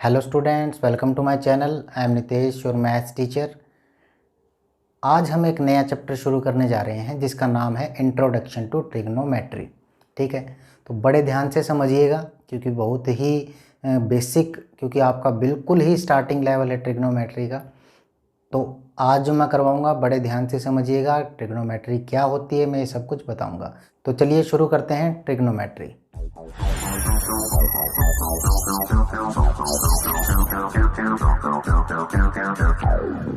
Hello students, welcome to my channel. I am Nitesh, your maths teacher. आज हम एक नया चैप्टर शुरू करने जा रहे हैं जिसका नाम है इंट्रोडक्शन टू ट्रिग्नोमेट्री। ठीक है, तो बड़े ध्यान से समझिएगा क्योंकि बहुत ही बेसिक, क्योंकि आपका बिल्कुल ही स्टार्टिंग लेवल है ट्रिग्नोमेट्री का। तो आज जो मैं करवाऊंगा बड़े ध्यान से समझिएगा। ट्रिग्नोमेट्री क्या होती है मैं ये सब कुछ बताऊंगा। तो चलिए शुरू करते हैं ट्रिग्नोमेट्री।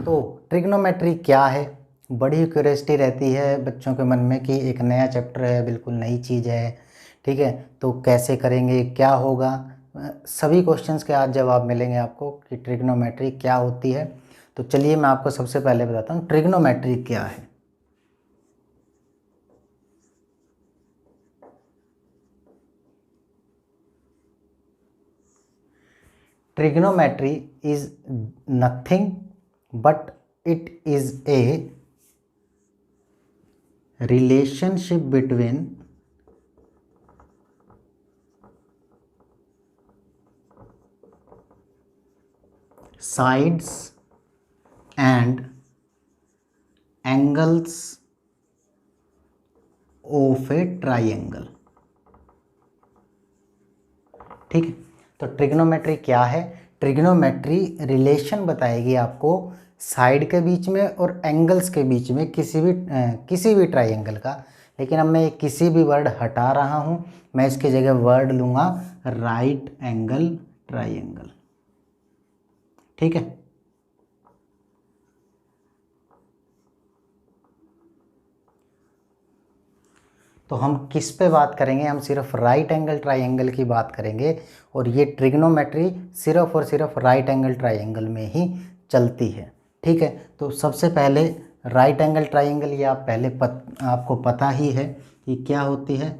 तो ट्रिग्नोमेट्री क्या है, बड़ी क्यूरियोसिटी रहती है बच्चों के मन में कि एक नया चैप्टर है, बिल्कुल नई चीज़ है। ठीक है, तो कैसे करेंगे, क्या होगा, सभी क्वेश्चंस के आज जवाब मिलेंगे आपको कि ट्रिग्नोमेट्री क्या होती है। तो चलिए मैं आपको सबसे पहले बताता हूँ ट्रिग्नोमेट्री क्या है। Trigonometry is nothing but it is a relationship between sides and angles of a triangle। ठीक है, तो ट्रिग्नोमेट्री क्या है? ट्रिग्नोमेट्री रिलेशन बताएगी आपको साइड के बीच में और एंगल्स के बीच में किसी भी ट्राइंगल का। लेकिन अब मैं किसी भी वर्ड हटा रहा हूँ, मैं इसकी जगह वर्ड लूँगा राइट एंगल ट्राइंगल। ठीक है, तो हम किस पे बात करेंगे? हम सिर्फ राइट एंगल ट्राइंगल की बात करेंगे और ये ट्रिग्नोमेट्री सिर्फ और सिर्फ राइट एंगल ट्राइंगल में ही चलती है। ठीक है, तो सबसे पहले राइट एंगल ट्राइंगल, ये आप पहले आपको पता ही है कि क्या होती है।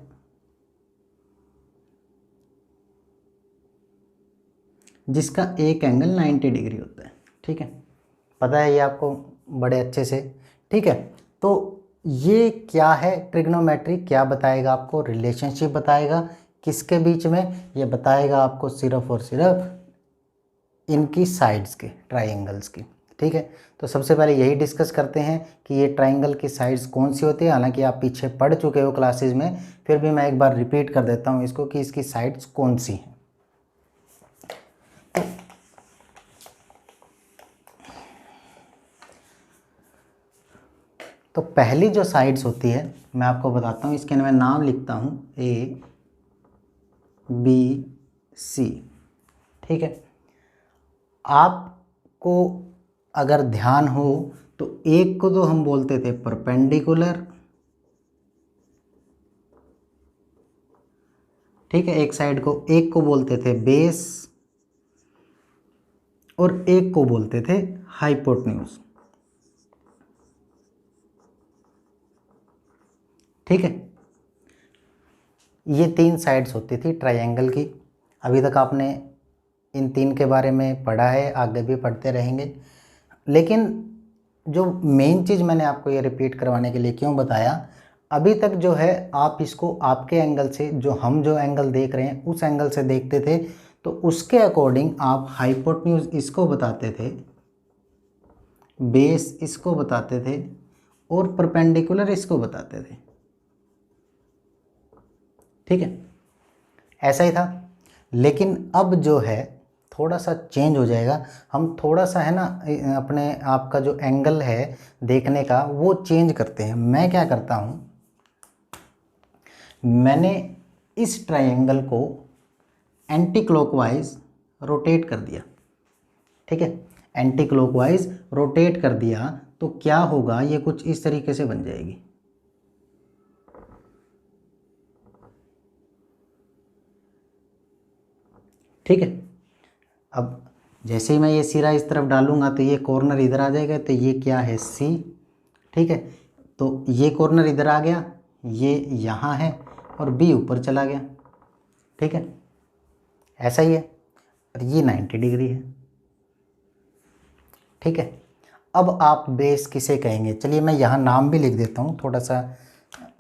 जिसका एक एंगल 90 डिग्री होता है। ठीक है, पता है ये आपको बड़े अच्छे से। ठीक है, तो ये क्या है? ट्रिग्नोमेट्री क्या बताएगा आपको? रिलेशनशिप बताएगा। किसके बीच में? ये बताएगा आपको सिर्फ और सिर्फ इनकी साइड्स के, ट्राइंगल्स की। ठीक है, तो सबसे पहले यही डिस्कस करते हैं कि ये ट्राइंगल की साइड्स कौन सी होती है। हालांकि आप पीछे पढ़ चुके हो क्लासेस में, फिर भी मैं एक बार रिपीट कर देता हूँ इसको कि इसकी साइड्स कौन सी हैं। तो पहली जो साइड्स होती है मैं आपको बताता हूँ, इसके मैं नाम लिखता हूँ A B C। ठीक है, आपको अगर ध्यान हो तो एक को तो हम बोलते थे परपेंडिकुलर। ठीक है, एक को बोलते थे बेस और एक को बोलते थे हाइपोटेन्यूज। ठीक है, ये तीन साइड्स होती थी ट्रायंगल की। अभी तक आपने इन तीन के बारे में पढ़ा है, आगे भी पढ़ते रहेंगे। लेकिन जो मेन चीज़ मैंने आपको ये रिपीट करवाने के लिए क्यों बताया, अभी तक जो है आप इसको आपके एंगल से, जो एंगल देख रहे हैं उस एंगल से देखते थे, तो उसके अकॉर्डिंग आप हाइपोटेन्यूज इसको बताते थे, बेस इसको बताते थे और परपेंडिकुलर इसको बताते थे। ठीक है, ऐसा ही था। लेकिन अब जो है थोड़ा सा चेंज हो जाएगा। हम थोड़ा सा है ना अपने आपका जो एंगल है देखने का वो चेंज करते हैं। मैं क्या करता हूँ, मैंने इस ट्रायंगल को एंटी क्लॉकवाइज रोटेट कर दिया। ठीक है, एंटी क्लॉकवाइज रोटेट कर दिया तो क्या होगा, ये कुछ इस तरीके से बन जाएगी। ठीक है, अब जैसे ही मैं ये सिरा इस तरफ डालूंगा तो ये कॉर्नर इधर आ जाएगा, तो ये क्या है C। ठीक है, तो ये कॉर्नर इधर आ गया, ये यहाँ है और B ऊपर चला गया। ठीक है, ऐसा ही है, और ये 90 डिग्री है। ठीक है, अब आप बेस किसे कहेंगे? चलिए मैं यहाँ नाम भी लिख देता हूँ, थोड़ा सा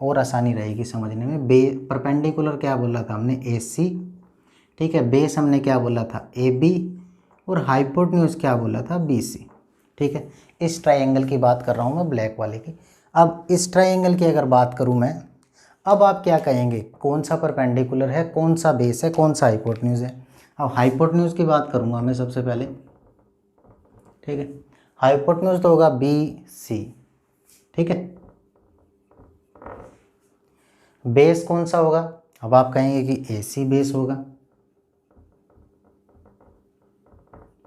और आसानी रहेगी समझने में। परपेंडिकुलर क्या बोला था हमने? AC। ठीक है, बेस हमने क्या बोला था? AB। और हाइपोटेन्यूज क्या बोला था, BC। ठीक है, इस ट्राइंगल की बात कर रहा हूँ मैं, ब्लैक वाले की। अब इस ट्राइंगल की अगर बात करूँ मैं, अब आप क्या कहेंगे, कौन सा परपेंडिकुलर है, कौन सा बेस है, कौन सा हाइपोटेन्यूज है। अब हाइपोटेन्यूज की बात करूँगा मैं सबसे पहले। ठीक है, हाइपोटेन्यूज तो होगा BC। ठीक है, बेस कौन सा होगा, अब आप कहेंगे कि AC बेस होगा।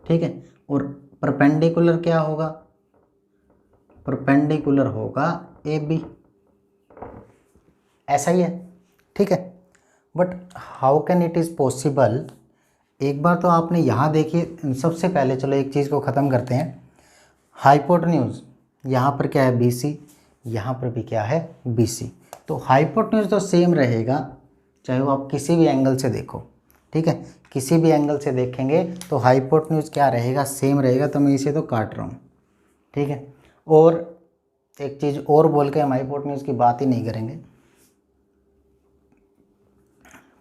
ठीक है, और परपेंडिकुलर क्या होगा, परपेंडिकुलर होगा AB। ऐसा ही है। ठीक है, but how can it is possible, एक बार तो आपने यहाँ देखिए, सबसे पहले चलो एक चीज़ को ख़त्म करते हैं। हाइपोटेन्यूज यहाँ पर क्या है, BC, यहाँ पर भी क्या है, BC। तो हाइपोटेन्यूज तो सेम रहेगा, चाहे वो आप किसी भी एंगल से देखो। ठीक है, किसी भी एंगल से देखेंगे तो हाइपोटेन्यूज क्या रहेगा, सेम रहेगा। तो मैं इसे तो काट रहा हूँ। ठीक है, और एक चीज़ और बोल के हम हाइपोटेन्यूज की बात ही नहीं करेंगे।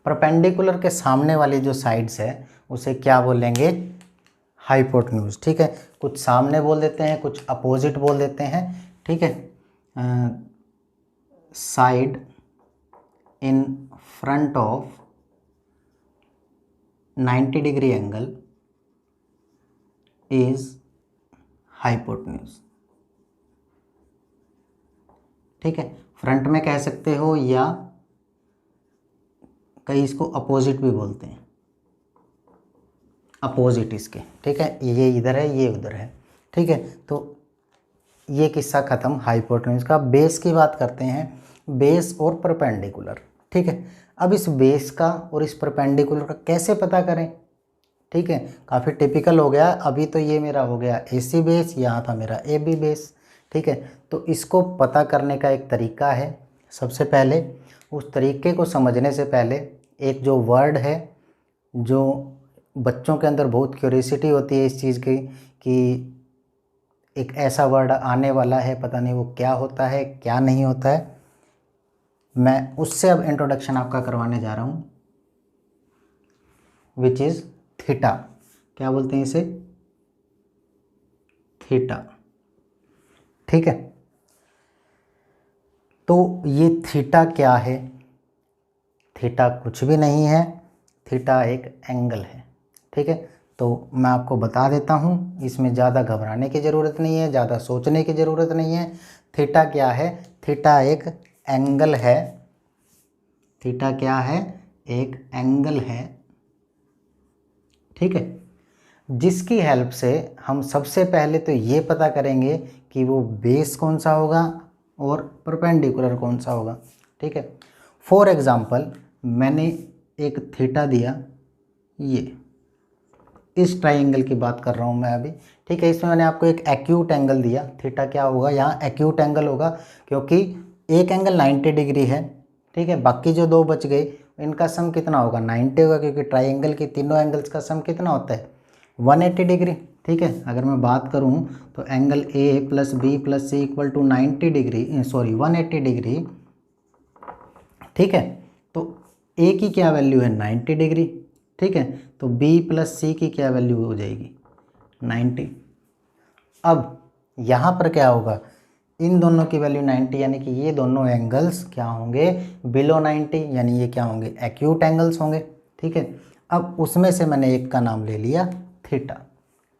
परपेंडिकुलर के सामने वाली जो साइड्स है उसे क्या बोलेंगे, हाइपोटेन्यूज। ठीक है, कुछ सामने बोल देते हैं, कुछ अपोजिट बोल देते हैं। ठीक है, side in front of 90 degree angle is hypotenuse. ठीक है, फ्रंट में कह सकते हो, या कई इसको अपोजिट भी बोलते हैं, अपोजिट इसके। ठीक है, ये इधर है, ये उधर है। ठीक है, तो ये किस्सा ख़त्म हाइपोटेन्यूज का। बेस की बात करते हैं, बेस और परपेंडिकुलर। ठीक है, अब इस बेस का और इस परपेंडिकुलर का कैसे पता करें। ठीक है, काफ़ी टिपिकल हो गया। अभी तो ये मेरा हो गया AC बेस, यहाँ था मेरा AB बेस। ठीक है, तो इसको पता करने का एक तरीका है। सबसे पहले उस तरीके को समझने से पहले एक जो वर्ड है, जो बच्चों के अंदर बहुत क्यूरियोसिटी होती है इस चीज़ की, कि एक ऐसा वर्ड आने वाला है, पता नहीं वो क्या होता है, क्या नहीं होता है। मैं उससे अब इंट्रोडक्शन आपका करवाने जा रहा हूँ, विच इज़ थीटा। क्या बोलते हैं इसे, थीटा। ठीक है, तो ये थीटा क्या है, थीटा कुछ भी नहीं है, थीटा एक एंगल है। ठीक है, तो मैं आपको बता देता हूँ, इसमें ज़्यादा घबराने की ज़रूरत नहीं है, ज़्यादा सोचने की ज़रूरत नहीं है। थीटा क्या है, थीटा एक एंगल है। थीटा क्या है, एक एंगल है। ठीक है, जिसकी हेल्प से हम सबसे पहले तो ये पता करेंगे कि वो बेस कौन सा होगा और परपेंडिकुलर कौन सा होगा। ठीक है, फॉर एग्ज़ाम्पल मैंने एक थीटा दिया, ये इस ट्राइंगल की बात कर रहा हूँ मैं अभी। ठीक है, इसमें मैंने आपको एक एक्यूट एंगल दिया, थीटा क्या होगा, यहाँ एक्यूट एंगल होगा, क्योंकि एक एंगल 90 डिग्री है। ठीक है, बाकी जो दो बच गए इनका सम कितना होगा, 90 होगा, क्योंकि ट्राइंगल के तीनों एंगल्स का सम कितना होता है, 180 डिग्री। ठीक है, अगर मैं बात करूँ तो angle A + B + C = 90 degree, sorry 180 degree. ठीक है, तो A की क्या वैल्यू है, 90 डिग्री। ठीक है, तो B + C की क्या वैल्यू हो जाएगी, 90। अब यहाँ पर क्या होगा, इन दोनों की वैल्यू 90, यानी कि ये दोनों एंगल्स क्या होंगे, बिलो 90, यानी ये क्या होंगे, एक्यूट एंगल्स होंगे। ठीक है, अब उसमें से मैंने एक का नाम ले लिया थीटा।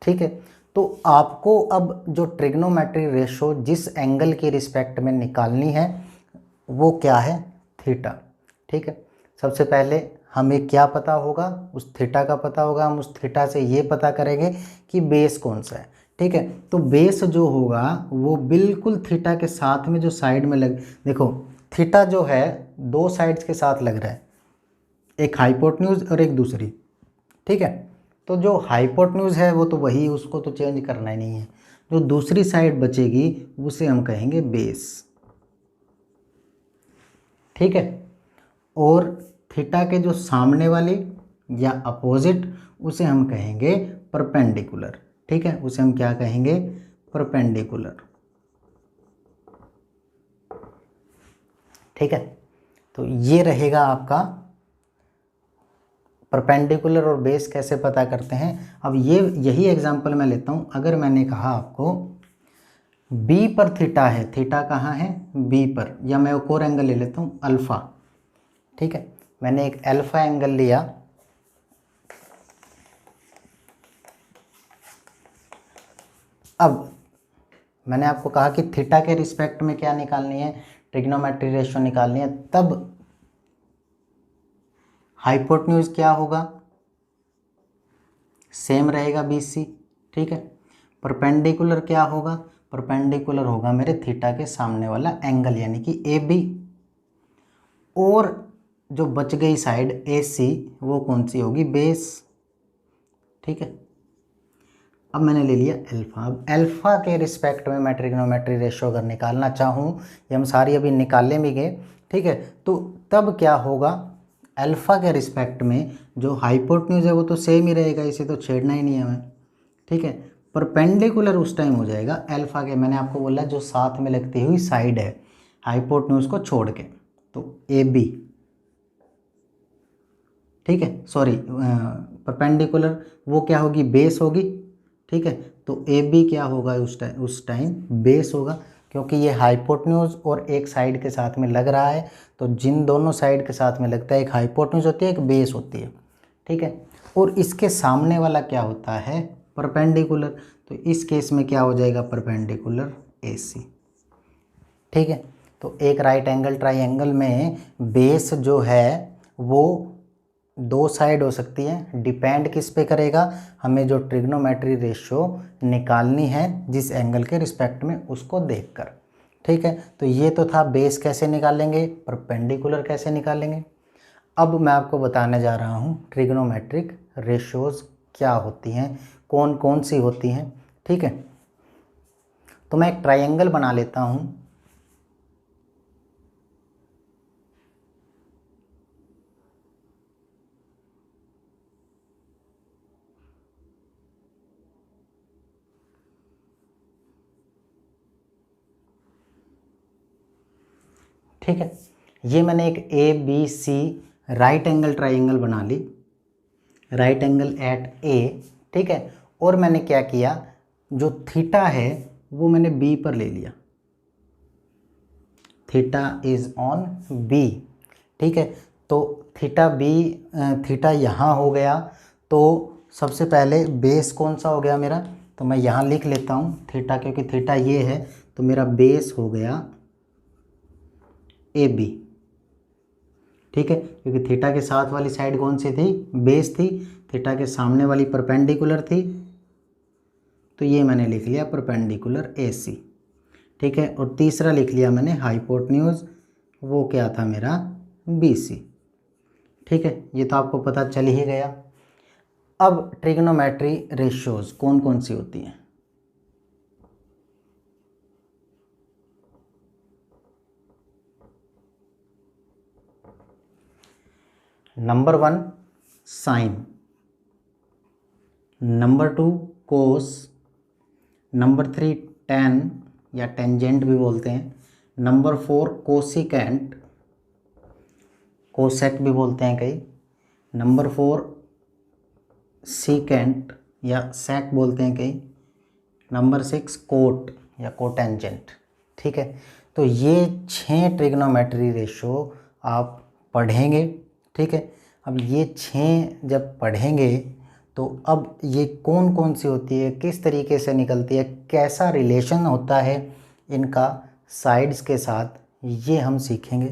ठीक है, तो आपको अब जो ट्रिग्नोमेट्री रेशो जिस एंगल की रिस्पेक्ट में निकालनी है वो क्या है, थीटा। ठीक है, सबसे पहले हमें क्या पता होगा, उस थीटा का पता होगा। हम उस थीटा से ये पता करेंगे कि बेस कौन सा है। ठीक है, तो बेस जो होगा वो बिल्कुल थीटा के साथ में जो साइड में लग, देखो थीटा जो है दो साइड्स के साथ लग रहा है, एक हाइपोटेन्यूज और एक दूसरी। ठीक है, तो जो हाइपोटेन्यूज है वो तो वही, उसको तो चेंज करना ही नहीं है। जो दूसरी साइड बचेगी उसे हम कहेंगे बेस। ठीक है, और थीटा के जो सामने वाली या अपोजिट उसे हम कहेंगे परपेंडिकुलर। ठीक है, उसे हम क्या कहेंगे, परपेंडिकुलर। ठीक है, तो ये रहेगा आपका परपेंडिकुलर और बेस कैसे पता करते हैं। अब ये यही एग्जांपल मैं लेता हूँ। अगर मैंने कहा आपको बी पर थीटा है, थीटा कहाँ है, बी पर, या मैं एक और एंगल ले लेता हूँ अल्फ़ा, ठीक है। मैंने एक अल्फ़ा एंगल लिया, अब मैंने आपको कहा कि थीटा के रिस्पेक्ट में क्या निकालनी है, ट्रिग्नोमेट्री रेशियो निकालनी है। तब हाइपोटेन्यूज क्या होगा, सेम रहेगा BC, ठीक है। परपेंडिकुलर क्या होगा, परपेंडिकुलर होगा मेरे थीटा के सामने वाला एंगल यानी कि AB, और जो बच गई साइड AC वो कौन सी होगी, बेस, ठीक है। अब मैंने ले लिया अल्फ़ा। अब अल्फ़ा के रिस्पेक्ट में मैं ट्रिग्नोमेट्री रेशियो अगर निकालना चाहूँ, ये हम सारी अभी निकालने भी गए, ठीक है। तो तब क्या होगा, अल्फ़ा के रिस्पेक्ट में जो हाइपोटेन्यूज है वो तो सेम ही रहेगा, इसे तो छेड़ना ही नहीं है हमें, ठीक है। परपेंडिकुलर उस टाइम हो जाएगा अल्फ़ा के, मैंने आपको बोला जो साथ में लगती हुई साइड है हाइपोटेन्यूज को छोड़ के, तो AB, ठीक है, सॉरी परपेंडिकुलर वो क्या होगी, बेस होगी, ठीक है। तो AB क्या होगा उस टाइम बेस होगा, क्योंकि ये हाइपोटेन्यूज और एक साइड के साथ में लग रहा है। तो जिन दोनों साइड के साथ में लगता है, एक हाइपोटेन्यूज होती है, एक बेस होती है, ठीक है। और इसके सामने वाला क्या होता है, परपेंडिकुलर। तो इस केस में क्या हो जाएगा, परपेंडिकुलर AC, ठीक है। तो एक राइट एंगल ट्राइंगल में बेस जो है वो दो साइड हो सकती है, डिपेंड किस पे करेगा, हमें जो ट्रिग्नोमेट्री रेशियो निकालनी है जिस एंगल के रिस्पेक्ट में उसको देखकर, ठीक है। तो ये तो था बेस कैसे निकालेंगे, परपेंडिकुलर कैसे निकालेंगे। अब मैं आपको बताने जा रहा हूँ ट्रिग्नोमेट्रिक रेशियोज क्या होती हैं, कौन कौन सी होती हैं, ठीक है। तो मैं एक ट्राइंगल बना लेता हूँ, ठीक है। ये मैंने एक ABC राइट एंगल ट्राइंगल बना ली, राइट एंगल एट A, ठीक है। और मैंने क्या किया, जो थीटा है वो मैंने B पर ले लिया, थीटा इज ऑन B, ठीक है। तो थीटा यहाँ हो गया। तो सबसे पहले बेस कौन सा हो गया मेरा, तो मैं यहाँ लिख लेता हूँ थीटा, क्योंकि थीटा ये है, तो मेरा बेस हो गया AB, ठीक है। क्योंकि थीटा के साथ वाली साइड कौन सी थी, बेस थी, थीटा के सामने वाली परपेंडिकुलर थी, तो ये मैंने लिख लिया परपेंडिकुलर AC, ठीक है। और तीसरा लिख लिया मैंने हाइपोटेन्यूज, वो क्या था मेरा BC, ठीक है। ये तो आपको पता चल ही गया। अब ट्रिग्नोमेट्री रेशियोज कौन कौन सी होती हैं, नंबर 1 साइन, नंबर 2 कोस, नंबर 3 टेन या टेंजेंट भी बोलते हैं, नंबर 4 कोसिकेंट, कोसेक भी बोलते हैं कई, नंबर 4 सीकेंट या सेक बोलते हैं कई, नंबर 6 कोट या कोटेंजेंट, ठीक है। तो ये 6 ट्रिग्नोमेट्री रेशियो आप पढ़ेंगे, ठीक है। अब ये 6 जब पढ़ेंगे तो अब ये कौन कौन सी होती है, किस तरीके से निकलती है, कैसा रिलेशन होता है इनका साइड्स के साथ, ये हम सीखेंगे,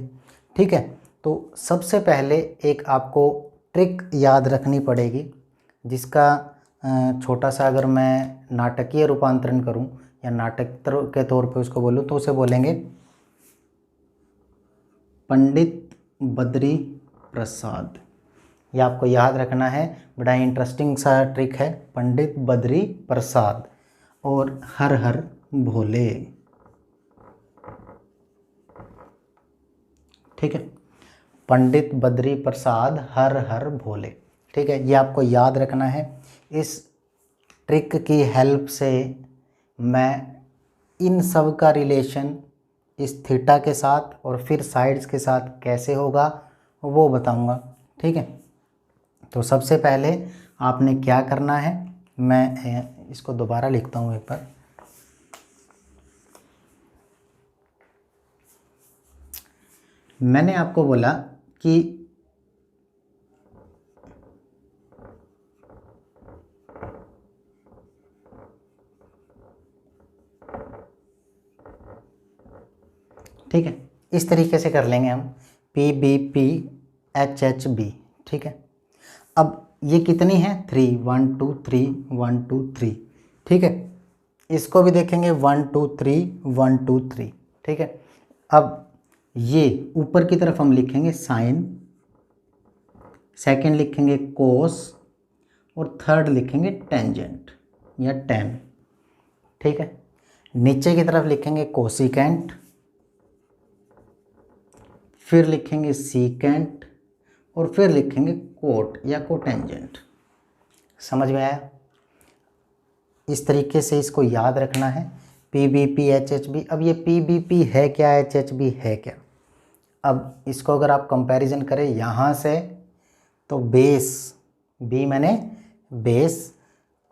ठीक है। तो सबसे पहले एक आपको ट्रिक याद रखनी पड़ेगी, जिसका छोटा सा अगर मैं नाटकीय रूपांतरण करूं या नाटक के तौर पे उसको बोलूं, तो उसे बोलेंगे पंडित बद्री प्रसाद। ये आपको याद रखना है, बड़ा इंटरेस्टिंग सा ट्रिक है, पंडित बद्री प्रसाद और हर हर भोले, ठीक है। पंडित बद्री प्रसाद हर हर भोले, ठीक है। ये आपको याद रखना है। इस ट्रिक की हेल्प से मैं इन सब का रिलेशन इस थीटा के साथ और फिर साइड्स के साथ कैसे होगा वो बताऊंगा, ठीक है। तो सबसे पहले आपने क्या करना है, मैं इसको दोबारा लिखता हूँ एक बार। मैंने आपको बोला कि ठीक है, इस तरीके से कर लेंगे हम PBPHHB। ठीक है, अब ये कितनी है 3 1 2 3 1 2 3। ठीक है, इसको भी देखेंगे 1 2 3 1 2 3। ठीक है, अब ये ऊपर की तरफ हम लिखेंगे साइन, सेकंड लिखेंगे कोस और थर्ड लिखेंगे टेंजेंट या टेन। ठीक है, नीचे की तरफ लिखेंगे कोसिकेंट, फिर लिखेंगे सीकेंट और फिर लिखेंगे कोट या कोटेंजेंट। समझ में आया? इस तरीके से इसको याद रखना है PBPHHB। अब ये PBP है क्या, HHB है क्या? अब इसको अगर आप कंपैरिजन करें यहाँ से, तो बेस, B मैंने बेस,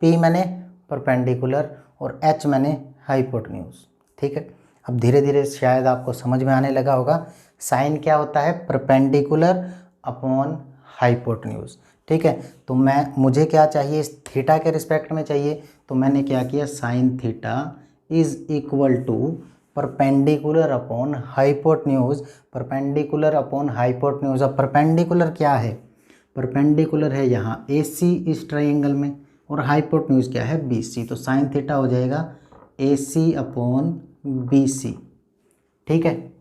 P मैंने परपेंडिकुलर और H मैंने हाइपोटेन्यूज। ठीक है, अब धीरे धीरे शायद आपको समझ में आने लगा होगा। साइन क्या होता है, परपेंडिकुलर अपॉन हाइपोटेन्यूज। ठीक है, तो मुझे क्या चाहिए, इस थीटा के रिस्पेक्ट में चाहिए, तो मैंने क्या किया, sine theta is equal to perpendicular upon hypotenuse, perpendicular upon hypotenuse. अब परपेंडिकुलर क्या है, परपेंडिकुलर है यहाँ AC इस ट्राइंगल में और हाइपोटेन्यूज क्या है BC, तो साइन थीटा हो जाएगा AC अपॉन BC। ठीक है,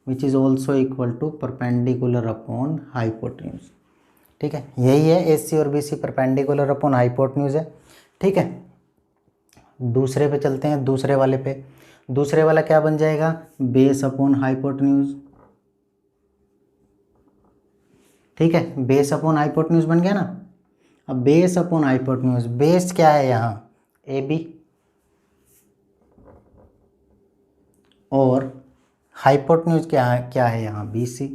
which is also equal to perpendicular upon hypotenuse. ठीक है, यही है AC और BC परपेंडिकुलर अपॉन हाइपोटेन्यूज है। ठीक है, दूसरे पे चलते हैं, दूसरे वाले पे। दूसरे वाला क्या बन जाएगा, बेस अपॉन हाइपोटेन्यूज। ठीक है, बेस अपॉन हाइपोटेन्यूज बन गया ना। अब बेस अपॉन हाइपोटेन्यूज, बेस क्या है यहाँ AB और हाइपोटेन्यूज क्या है यहाँ BC।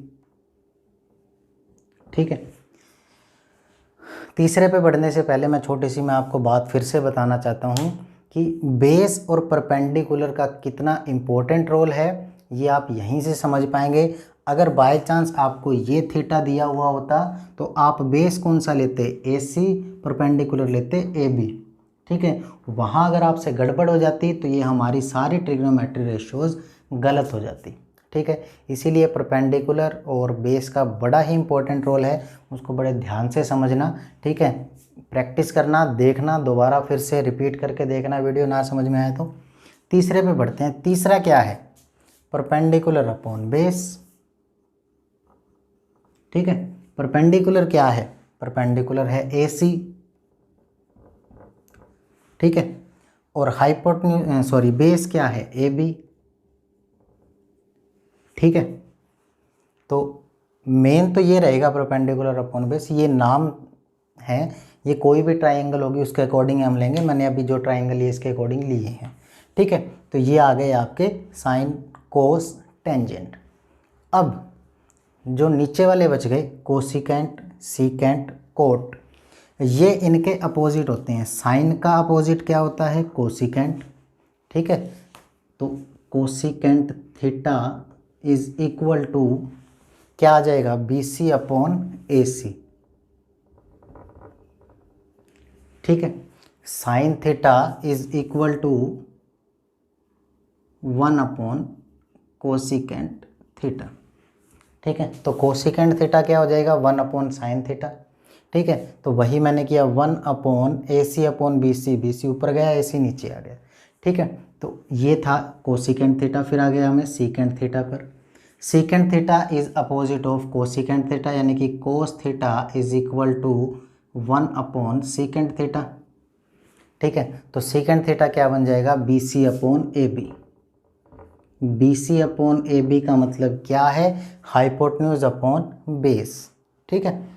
ठीक है, तीसरे पे बढ़ने से पहले मैं आपको बात फिर से बताना चाहता हूँ कि बेस और परपेंडिकुलर का कितना इम्पोर्टेंट रोल है, ये आप यहीं से समझ पाएंगे। अगर बाय चांस आपको ये थीटा दिया हुआ होता तो आप बेस कौन सा लेते, AC, परपेंडिकुलर लेते AB। ठीक है, वहाँ अगर आपसे गड़बड़ हो जाती तो ये हमारी सारी ट्रिग्नोमेट्री रेशियोज गलत हो जाती। ठीक है, इसीलिए परपेंडिकुलर और बेस का बड़ा ही इंपॉर्टेंट रोल है, उसको बड़े ध्यान से समझना। ठीक है, प्रैक्टिस करना, देखना, दोबारा फिर से रिपीट करके देखना वीडियो, ना समझ में आए तो। तीसरे पे बढ़ते हैं। तीसरा क्या है, परपेंडिकुलर अपॉन बेस। ठीक है, परपेंडिकुलर क्या है, परपेंडिकुलर है AC। ठीक है, और बेस क्या है AB। ठीक है, तो मेन तो ये रहेगा परपेंडिकुलर अपॉन बेस, ये नाम है, ये कोई भी ट्राइंगल होगी उसके अकॉर्डिंग हम लेंगे। मैंने अभी जो ट्राइंगल लिए इसके अकॉर्डिंग लिए हैं। ठीक है, तो ये आ गए आपके साइन, कोस, टेंजेंट। अब जो नीचे वाले बच गए कोसिकेंट, सीकेंट, कोट, ये इनके अपोजिट होते हैं। साइन का अपोजिट क्या होता है, कोसिकेंट। ठीक है, तो cosecant theta is equal to क्या आ जाएगा, BC अपॉन AC। ठीक है, sine theta is equal to 1 upon cosecant theta. ठीक है, तो कोसिकेंट थीटा क्या हो जाएगा, 1 अपॉन साइन थीटा। ठीक है, तो वही मैंने किया 1 upon AC upon BC, BC ऊपर गया, AC नीचे आ गया। ठीक है, तो ये था कोसिकेंट थीटा। फिर आ गया हमें सीकेंट थीटा पर। Secant theta is opposite of cosecant theta, यानी कि cos theta is equal to 1 upon secant theta. ठीक है, तो सीकेंट थीटा क्या बन जाएगा, BC upon AB। BC upon AB का मतलब क्या है, हाइपोटेन्यूज अपॉन बेस। ठीक है,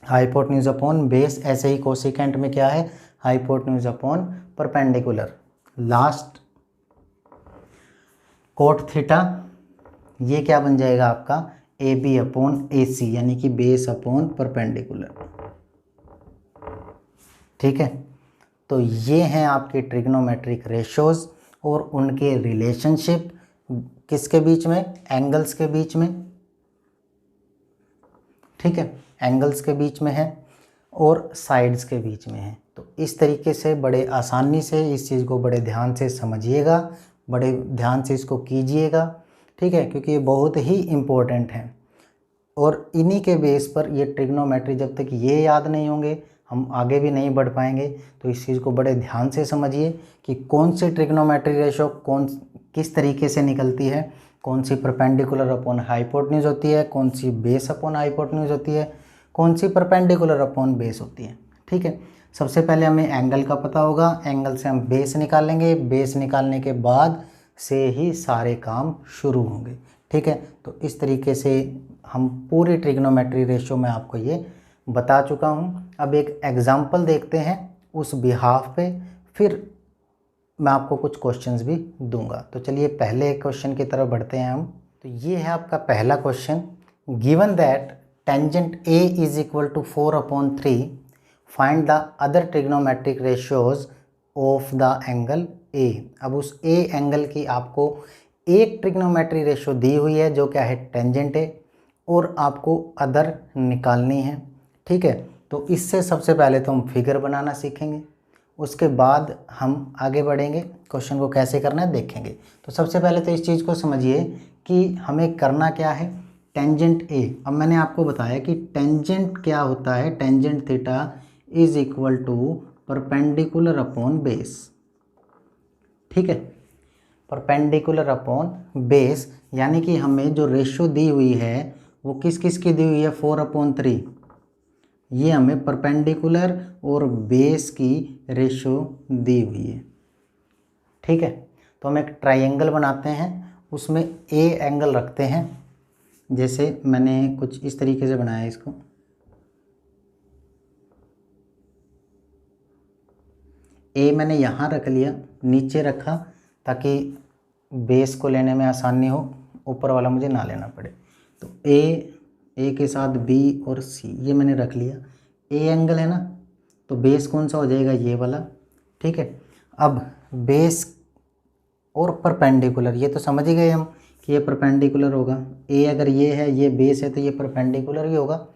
हाइपोटेन्यूज अपॉन बेस। ऐसे ही कोसिकेंट में क्या है, hypotenuse upon perpendicular. Last cot theta, ये क्या बन जाएगा आपका, AB अपॉन AC, यानी कि बेस अपॉन परपेंडिकुलर। ठीक है। तो ये हैं आपके ट्रिग्नोमेट्रिक रेशोज़ और उनके रिलेशनशिप किसके बीच में, एंगल्स के बीच में, ठीक है, एंगल्स के बीच में है और साइड्स के बीच में है। तो इस तरीके से बड़े आसानी से इस चीज़ को बड़े ध्यान से समझिएगा, बड़े ध्यान से इसको कीजिएगा, ठीक है, क्योंकि ये बहुत ही इम्पोर्टेंट है। और इन्हीं के बेस पर ये ट्रिग्नोमेट्री, जब तक ये याद नहीं होंगे हम आगे भी नहीं बढ़ पाएंगे। तो इस चीज़ को बड़े ध्यान से समझिए कि कौन सी ट्रिग्नोमेट्री रेशो किस तरीके से निकलती है, कौन सी परपेंडिकुलर अपॉन हाइपोटेन्यूज होती है, कौन सी बेस अपॉन हाइपोटेन्यूज होती है, कौन सी परपेंडिकुलर अपॉन बेस होती है, ठीक है। सबसे पहले हमें एंगल का पता होगा, एंगल से हम बेस निकालेंगे, बेस निकालने के बाद से ही सारे काम शुरू होंगे, ठीक है। तो इस तरीके से हम पूरी ट्रिग्नोमेट्री रेशो में आपको ये बता चुका हूँ। अब एक एग्जाम्पल देखते हैं उस बिहाफ पे, फिर मैं आपको कुछ क्वेश्चंस भी दूंगा। तो चलिए पहले एक क्वेश्चन की तरफ बढ़ते हैं हम। तो ये है आपका पहला question, given that tangent A is equal to 4/3, find the other trigonometric ratios of the angle A. अब उस ए एंगल की आपको एक ट्रिग्नोमेट्री रेशियो दी हुई है जो क्या है, टेंजेंट है, और आपको अदर निकालनी है, ठीक है। तो इससे सबसे पहले तो हम फिगर बनाना सीखेंगे, उसके बाद हम आगे बढ़ेंगे, क्वेश्चन को कैसे करना है देखेंगे। तो सबसे पहले तो इस चीज़ को समझिए कि हमें करना क्या है, टेंजेंट ए। अब मैंने आपको बताया कि टेंजेंट क्या होता है, tangent theta is equal to perpendicular upon base, ठीक है, परपेंडिकुलर अपॉन बेस। यानी कि हमें जो रेशो दी हुई है वो किस किस की दी हुई है, 4/3, ये हमें परपेंडिकुलर और बेस की रेशो दी हुई है, ठीक है। तो हम एक ट्रायंगल बनाते हैं, उसमें ए एंगल रखते हैं, जैसे मैंने कुछ इस तरीके से बनाया है इसको, ए मैंने यहाँ रख लिया, नीचे रखा ताकि बेस को लेने में आसानी हो, ऊपर वाला मुझे ना लेना पड़े। तो ए के साथ बी और सी ये मैंने रख लिया, ए एंगल है ना, तो बेस कौन सा हो जाएगा, ये वाला, ठीक है। अब बेस और परपेंडिकुलर, ये तो समझ ही गए हम कि ये परपेंडिकुलर होगा, ए अगर ये है, ये बेस है, तो ये परपेंडिकुलर ही होगा,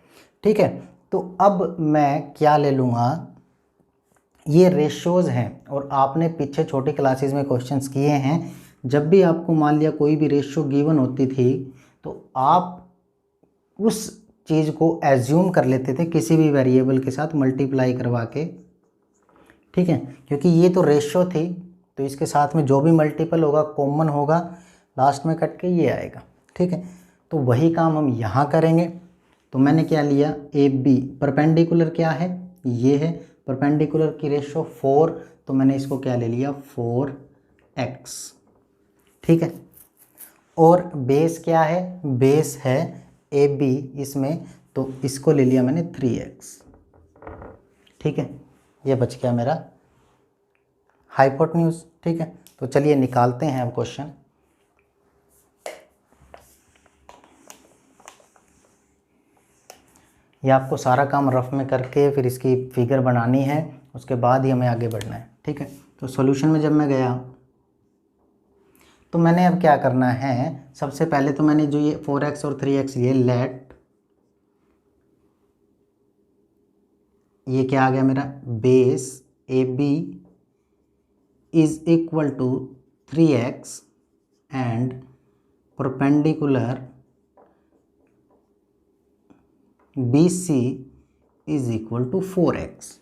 ठीक है। तो अब मैं क्या ले लूँगा, ये रेशोज़ हैं और आपने पीछे छोटी क्लासेस में क्वेश्चंस किए हैं, जब भी आपको मान लिया कोई भी रेशो गिवन होती थी तो आप उस चीज़ को एज्यूम कर लेते थे किसी भी वेरिएबल के साथ मल्टीप्लाई करवा के, ठीक है, क्योंकि ये तो रेशो थी, तो इसके साथ में जो भी मल्टीपल होगा कॉमन होगा, लास्ट में कट के ये आएगा, ठीक है। तो वही काम हम यहाँ करेंगे। तो मैंने क्या लिया, ए बी, परपेंडिकुलर क्या है, ये है, परपेंडिकुलर की रेशो 4, तो मैंने इसको क्या ले लिया, 4x, ठीक है। और बेस क्या है, बेस है ए बी इसमें, तो इसको ले लिया मैंने 3x, ठीक है। ये बच गया मेरा हाइपोटेन्यूज, ठीक है। तो चलिए निकालते हैं अब क्वेश्चन। ये आपको सारा काम रफ में करके फिर इसकी फिगर बनानी है, उसके बाद ही हमें आगे बढ़ना है, ठीक है। तो सॉल्यूशन में जब मैं गया तो मैंने अब क्या करना है, सबसे पहले तो मैंने जो ये 4x और 3x ये लेट, ये क्या आ गया मेरा, base A B is equal to 3x and perpendicular B C is equal to 4x,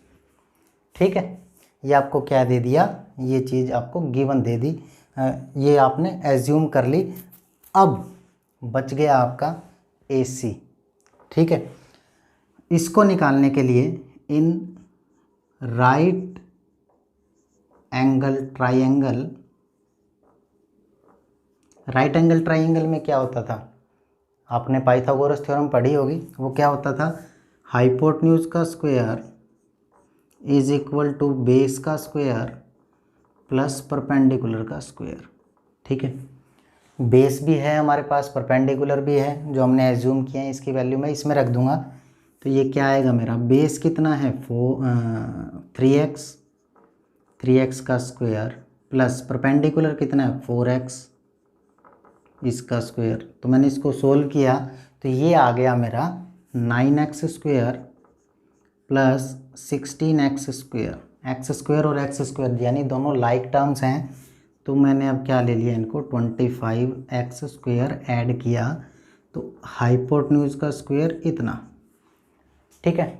ठीक है। ये आपको क्या दे दिया, ये चीज़ आपको गिवन दे दी, ये आपने एज्यूम कर ली। अब बच गया आपका ए सी, ठीक है। इसको निकालने के लिए in right angle triangle, right angle triangle में क्या होता था, आपने पाइथागोरस थ्योरम पढ़ी होगी, वो क्या होता था, हाइपोटेन्यूज का square is equal to base का स्क्वायर प्लस परपेंडिकुलर का स्क्वायर, ठीक है। बेस भी है हमारे पास, परपेंडिकुलर भी है, जो हमने एज्यूम किया है, इसकी वैल्यू मैं इसमें रख दूंगा, तो तो ये क्या आएगा मेरा, बेस कितना है 3 एक्स का स्क्वायर प्लस परपेंडिकुलर कितना है 4x इसका स्क्वायर। तो मैंने इसको सोल्व किया तो ये आ गया मेरा 9x square plus 16x square. X square और एक्स स्क्वायर यानी दोनों लाइक टर्म्स हैं, तो मैंने अब क्या ले लिया इनको 25x स्क्वायर ऐड किया तो हाइपोटेन्यूज का स्क्वायर इतना। ठीक है,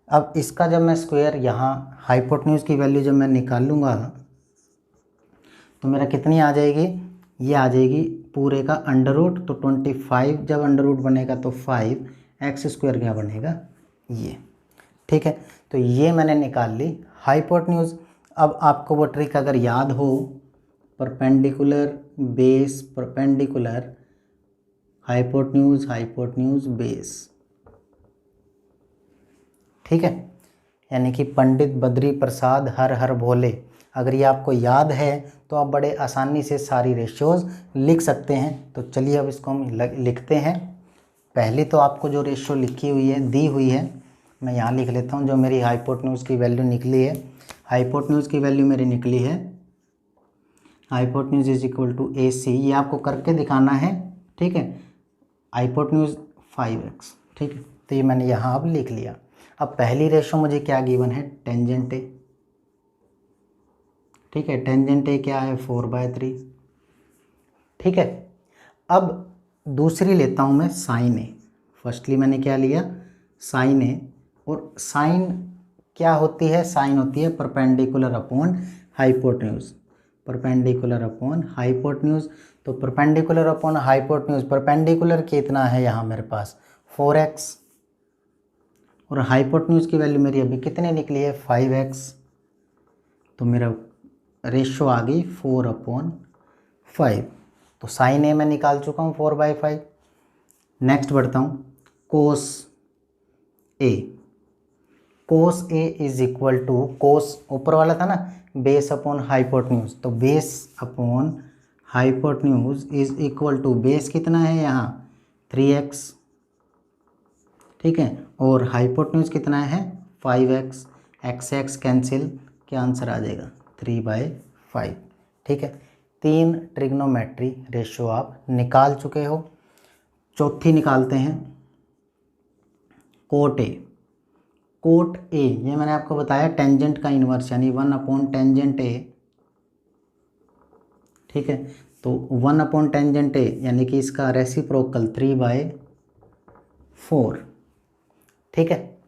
अब इसका जब मैं स्क्वायर यहाँ हाइपोटेन्यूज की वैल्यू जब मैं निकालूंगा तो मेरा कितनी आ जाएगी, ये आ जाएगी पूरे का अंडर रूट। तो 25 जब अंडर रूट बनेगा तो 5x स्क्वायर क्या बनेगा ये। ठीक है, तो ये मैंने निकाल ली हाइपोटेन्यूज। अब आपको वो ट्रिक अगर याद हो, perpendicular base perpendicular hypotenuse hypotenuse base. ठीक है, यानी कि पंडित बद्री प्रसाद हर हर भोले, अगर ये आपको याद है तो आप बड़े आसानी से सारी रेशियोज़ लिख सकते हैं। तो चलिए अब इसको हम लिखते हैं। पहले तो आपको जो रेशियो लिखी हुई है दी हुई है मैं यहाँ लिख लेता हूँ। जो मेरी हाइपोटेन्यूज की वैल्यू निकली है, हाइपोटेन्यूज की वैल्यू मेरी निकली है hypotenuse is equal to AC, ये आपको करके दिखाना है। ठीक है, हाइपोटेन्यूज 5x। ठीक है, तो ये मैंने यहाँ अब लिख लिया। अब पहली रेशो मुझे क्या गिवन है, टेंजेंट ए। ठीक है, टेंजेंट ए क्या है 4/3। ठीक है, अब दूसरी लेता हूँ मैं साइन ए। फर्स्टली मैंने क्या लिया साइन ए, और साइन क्या होती है, साइन होती है perpendicular upon hypotenuse, perpendicular upon hypotenuse. तो परपेंडिकुलर अपॉन हाइपोटेन्यूज, परपेंडिकुलर कितना है यहाँ मेरे पास 4x, और हाइपोटेन्यूज की वैल्यू मेरी अभी कितने निकली है 5x। तो मेरा रेशो आ गई 4/5। तो साइन ए मैं निकाल चुका हूँ 4/5। नेक्स्ट बढ़ता हूँ cos A. Cos A is equal to, cos ऊपर वाला था ना, बेस अपॉन हाइपोटेन्यूज, तो base upon hypotenuse is equal to, base कितना है यहाँ 3x। ठीक है, और हाइपोटेन्यूज कितना है 5x, x कैंसिल, क्या आंसर आ जाएगा 3/5। ठीक है, 3 ट्रिग्नोमेट्री रेशियो आप निकाल चुके हो। चौथी निकालते हैं कोट ए। कोट ए ये मैंने आपको बताया टेंजेंट का इन्वर्स यानी 1/टेंजेंट ए। ठीक है, तो 1/टेंजेंट ए यानी कि इसका रेसिप्रोकल 3/4। ठीक है,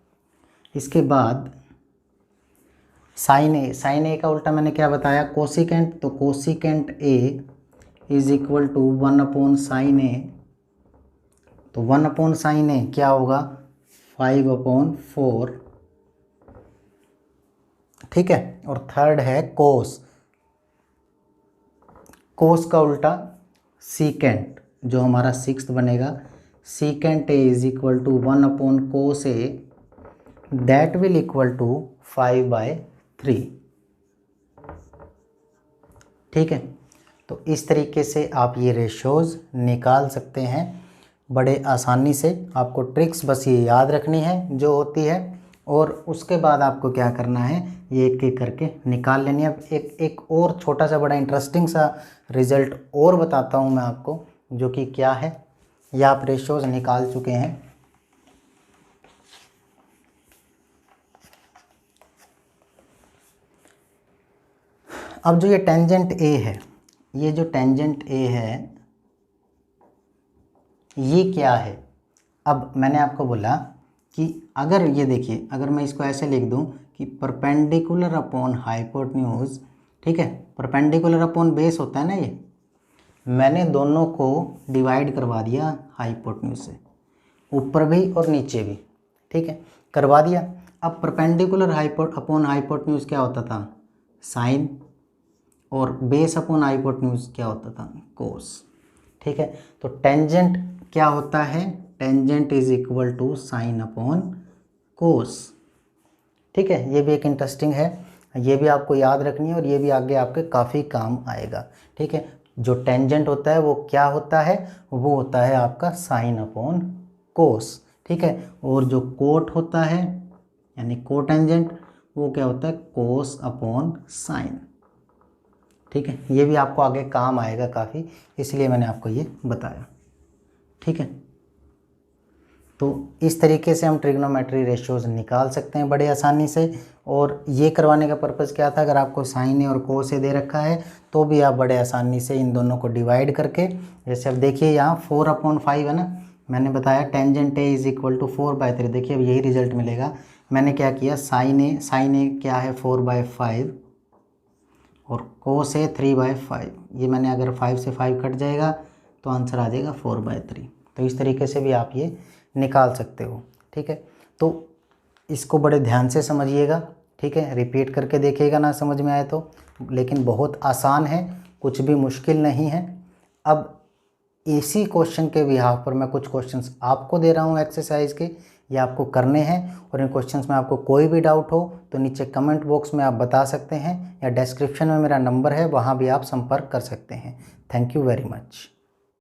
इसके बाद साइन ए, साइन ए का उल्टा मैंने क्या बताया कोसिकेंट। तो cosecant A is equal to one by sine A. तो 1/साइन ए क्या होगा 5/4। ठीक है, और थर्ड है कोस। कोस का उल्टा सीकेंट, जो हमारा 6th बनेगा, secant A is equal to one by cos A, that will equal to 5/3। ठीक है, तो इस तरीके से आप ये रेशोज़ निकाल सकते हैं बड़े आसानी से। आपको ट्रिक्स बस ये याद रखनी है जो होती है, और उसके बाद आपको क्या करना है ये एक एक करके निकाल लेनी है। अब एक और छोटा सा बड़ा इंटरेस्टिंग सा रिज़ल्ट और बताता हूँ मैं आपको, जो कि क्या है, ये आप रेशोज़ निकाल चुके हैं। अब जो ये टेंजेंट ए है, ये जो टेंजेंट ए है ये क्या है। अब मैंने आपको बोला कि अगर ये देखिए, अगर मैं इसको ऐसे लिख दूं कि परपेंडिकुलर अपॉन हाइपोटेन्यूज, ठीक है, परपेंडिकुलर अपॉन बेस होता है ना, ये मैंने दोनों को डिवाइड करवा दिया हाइपोटेन्यूज से, ऊपर भी और नीचे भी। ठीक है, करवा दिया। अब परपेंडिकुलर अपॉन हाइपोटेन्यूज क्या होता था साइन, और बेस अपॉन हाइपोटेन्यूज क्या होता था कोस। ठीक है, तो टेंजेंट क्या होता है, tangent is equal to sine upon cos. ठीक है, ये भी एक इंटरेस्टिंग है, ये भी आपको याद रखनी है, और ये भी आगे आपके काफ़ी काम आएगा। ठीक है, जो टेंजेंट होता है वो क्या होता है, वो होता है आपका साइन अपॉन कोस। ठीक है। और जो कोट होता है यानी कोटेंजेंट वो क्या होता है, कोस अपॉन साइन। ठीक है, ये भी आपको आगे काम आएगा काफ़ी, इसलिए मैंने आपको ये बताया। ठीक है, तो इस तरीके से हम ट्रिग्नोमेट्री रेशियोज निकाल सकते हैं बड़े आसानी से। और ये करवाने का पर्पज़ क्या था, अगर आपको साइन ए और कोस ए दे रखा है तो भी आप बड़े आसानी से इन दोनों को डिवाइड करके, जैसे अब देखिए यहाँ 4/5 है ना, मैंने बताया tangent A is equal to 4/3। देखिए अब यही रिजल्ट मिलेगा। मैंने क्या किया, साइन ए क्या है 4/5 और कोस ए 3/5। ये मैंने अगर 5 से 5 कट जाएगा तो आंसर आ जाएगा 4/3। तो इस तरीके से भी आप ये निकाल सकते हो। ठीक है, तो इसको बड़े ध्यान से समझिएगा। ठीक है, रिपीट करके देखिएगा ना समझ में आए तो, लेकिन बहुत आसान है, कुछ भी मुश्किल नहीं है। अब इसी क्वेश्चन के बिहाफ पर मैं कुछ क्वेश्चंस आपको दे रहा हूँ एक्सरसाइज के, ये आपको करने हैं। और इन क्वेश्चंस में आपको कोई भी डाउट हो तो नीचे कमेंट बॉक्स में आप बता सकते हैं, या डिस्क्रिप्शन में मेरा नंबर है, वहाँ भी आप संपर्क कर सकते हैं। Thank you very much.